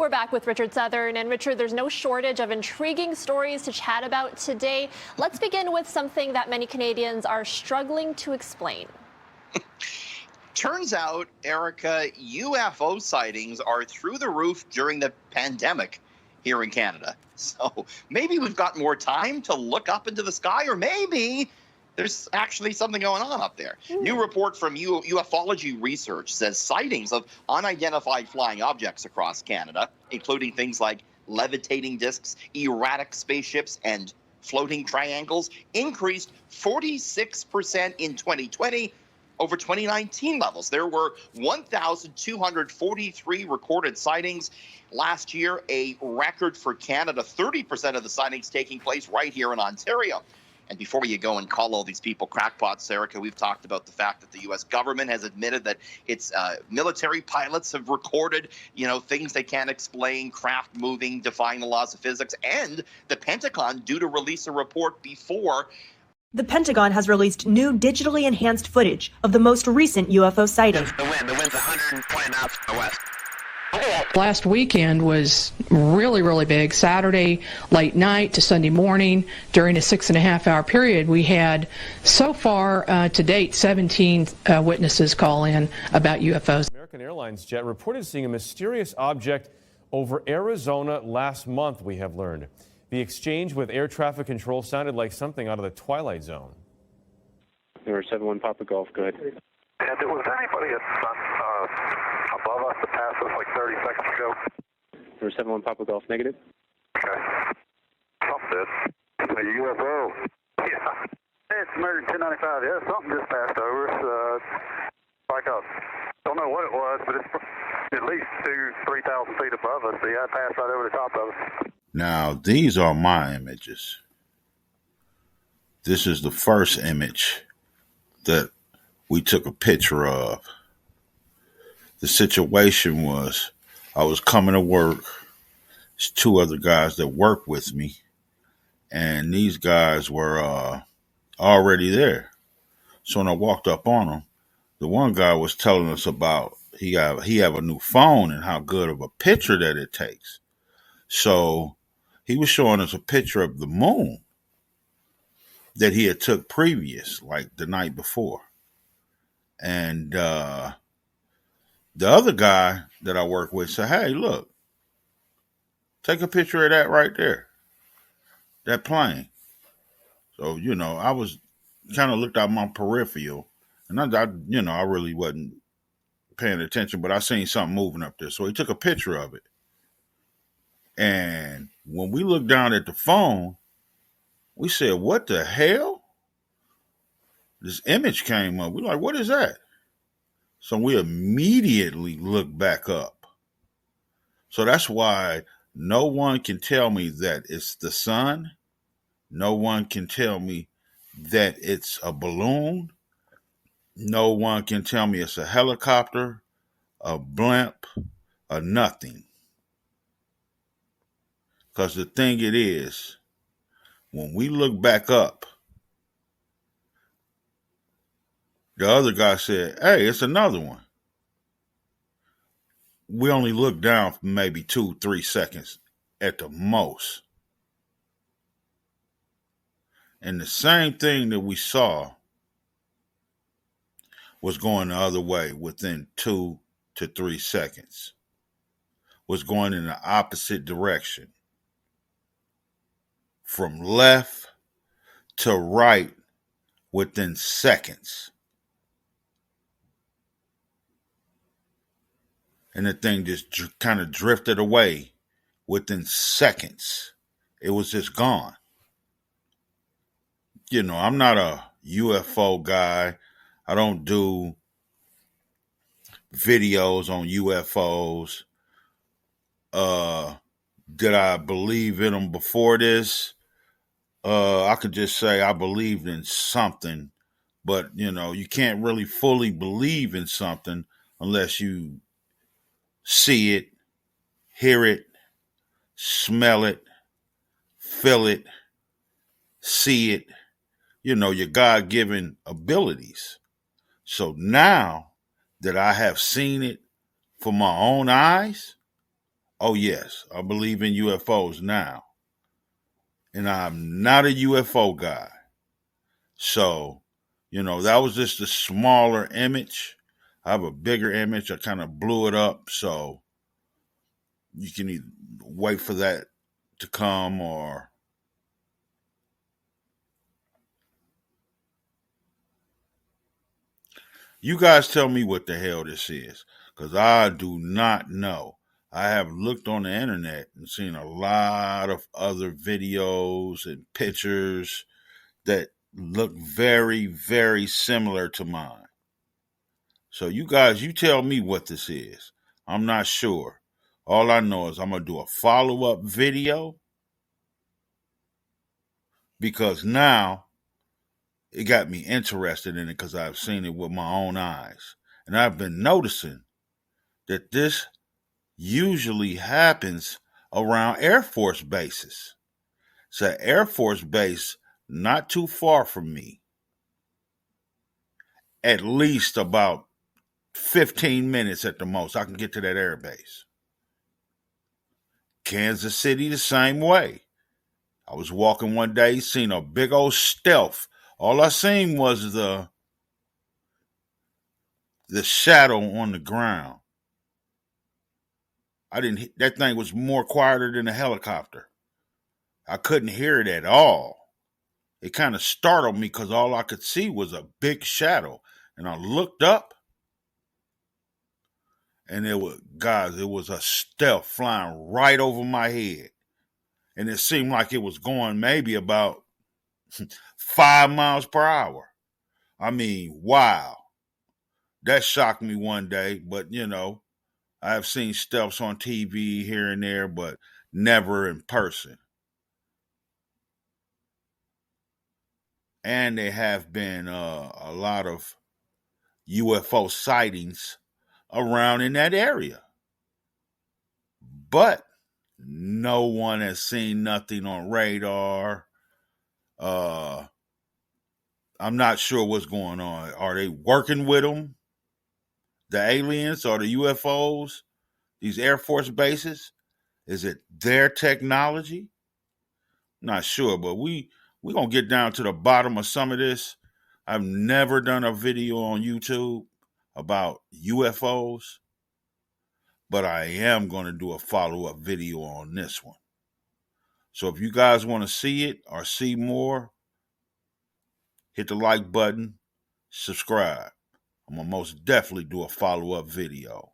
We're back with Richard Southern. And Richard, there's no shortage of intriguing stories to chat about today. Let's begin with something that many Canadians are struggling to explain. Turns out, Erica, UFO sightings are through the roof during the pandemic here in Canada. So maybe we've got more time to look up into the sky, or maybe there's actually something going on up there. New report from ufology research says sightings of unidentified flying objects across Canada, including things like levitating discs, erratic spaceships, and floating triangles, increased 46% in 2020 over 2019 levels. There were 1,243 recorded sightings last year, a record for Canada, 30% of the sightings taking place right here in Ontario. And before you go and call all these people crackpots, Erica, we've talked about the fact that the U.S. government has admitted that its military pilots have recorded, things they can't explain, craft moving, defying the laws of physics, and the Pentagon due to release a report before. The Pentagon has released new digitally enhanced footage of the most recent UFO sightings. The wind's 120 knots to the west. Last weekend was really big. Saturday late night to Sunday morning during a 6.5-hour period, we had so far to date 17 witnesses call in about UFOs. American Airlines jet reported seeing a mysterious object over Arizona last month, we have learned. The exchange with air traffic control sounded like something out of the Twilight Zone. Number 71 Papa Golf, go ahead. And there was anybody above us that passed us like 30 seconds ago? Number 71 Papa Golf, negative. Okay. Something. A UFO. Yeah. It's American 1095. Yeah, something just passed over us. Like don't know what it was, but it's at least 2,000-3,000 feet above us. Yeah, it passed right over the top of us. Now, these are my images. This is the first image that we took a picture of. The situation was I was coming to work. There's two other guys that work with me, and these guys were already there. So when I walked up on them, the one guy was telling us about he have a new phone and how good of a picture that it takes. So he was showing us a picture of the moon that he had took previous, like the night before. And the other guy that I work with said, hey, look, take a picture of that right there, that plane. So, I was kind of looked out my peripheral, and I really wasn't paying attention, but I seen something moving up there. So he took a picture of it. And when we looked down at the phone, we said, what the hell? This image came up. We're like, what is that? So we immediately looked back up. So that's why no one can tell me that it's the sun. No one can tell me that it's a balloon. No one can tell me it's a helicopter, a blimp, or nothing. Because the thing it is, when we look back up, the other guy said, hey, it's another one. We only looked down for maybe 2-3 seconds at the most. And the same thing that we saw was going the other way within 2 to 3 seconds. Was going in the opposite direction. From left to right within seconds. And the thing just kind of drifted away within seconds. It was just gone. I'm not a UFO guy. I don't do videos on UFOs. Did I believe in them before this? I could just say I believed in something, but you can't really fully believe in something unless you see it, hear it, smell it, feel it, see it, your God-given abilities. So now that I have seen it for my own eyes, Oh, yes, I believe in UFOs now. And I'm not a UFO guy. So, that was just a smaller image. I have a bigger image. I kind of blew it up. So you can either wait for that to come or you guys tell me what the hell this is, because I do not know. I have looked on the internet and seen a lot of other videos and pictures that look very, very similar to mine. So you guys, you tell me what this is. I'm not sure. All I know is I'm going to do a follow-up video because now it got me interested in it because I've seen it with my own eyes. And I've been noticing that this usually happens around Air Force bases. It's an Air Force base not too far from me. At least about 15 minutes at the most. I can get to that air base. Kansas City, the same way. I was walking one day, seen a big old stealth. All I seen was the shadow on the ground. That thing was more quieter than a helicopter. I couldn't hear it at all. It kind of startled me because all I could see was a big shadow. And I looked up and it was a stealth flying right over my head. And it seemed like it was going maybe about 5 miles per hour. I mean, wow. That shocked me one day, but I have seen stealths on TV here and there, but never in person. And there have been a lot of UFO sightings around in that area. But no one has seen nothing on radar. I'm not sure what's going on. Are they working with them? The aliens or the UFOs? These Air Force bases? Is it their technology? Not sure, but we're going to get down to the bottom of some of this. I've never done a video on YouTube about UFOs, but I am going to do a follow-up video on this one. So if you guys want to see it or see more, hit the like button, subscribe. I'm going to most definitely do a follow-up video.